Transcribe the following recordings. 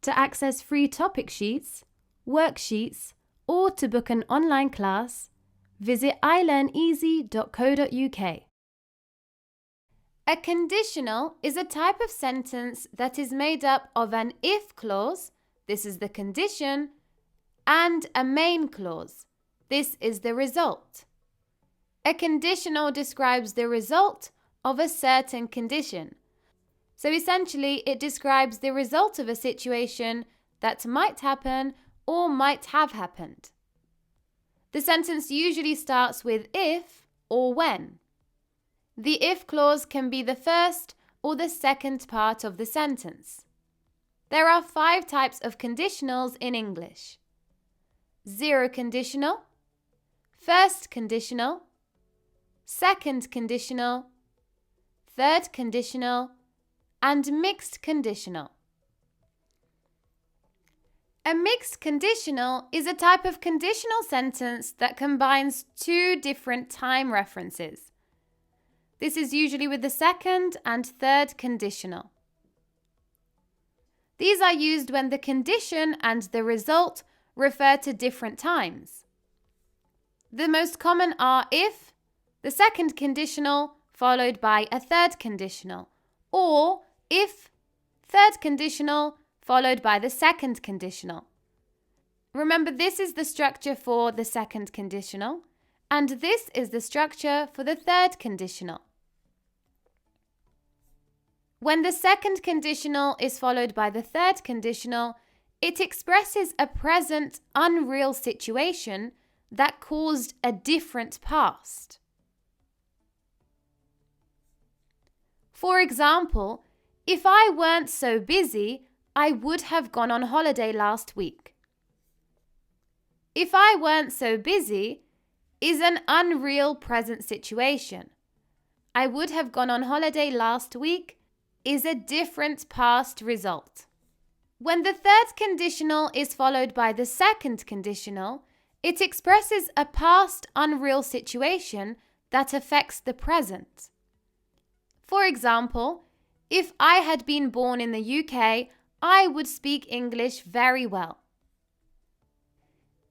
To access free topic sheets, worksheets, or to book an online class, visit ilearneasy.co.uk. A conditional is a type of sentence that is made up of an if clause, this is the condition, and a main clause, this is the result. A conditional describes the result of a certain condition. So essentially, it describes the result of a situation that might happen or might have happened. The sentence usually starts with if or when. The if clause can be the first or the second part of the sentence. There are 5 types of conditionals in English: zero conditional, first conditional, second conditional, third conditional, and mixed conditional. A mixed conditional is a type of conditional sentence that combines 2 different time references. This is usually with the second and third conditional. These are used when the condition and the result refer to different times. The most common are if, the second conditional, followed by a third conditional, or if, third conditional, followed by the second conditional. Remember, this is the structure for the second conditional, and this is the structure for the third conditional. When the second conditional is followed by the third conditional, it expresses a present unreal situation that caused a different past. For example, if I weren't so busy, I would have gone on holiday last week. If I weren't so busy is an unreal present situation. I would have gone on holiday last week is a different past result. When the third conditional is followed by the second conditional, it expresses a past unreal situation that affects the present. For example, if I had been born in the UK, I would speak English very well.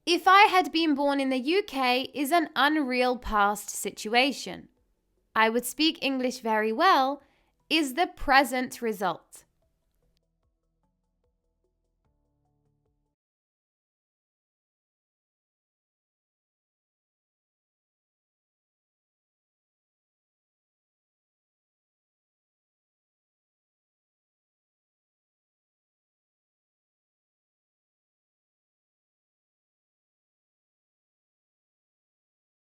If I had been born in the UK is an unreal past situation. I would speak English very well is the present result.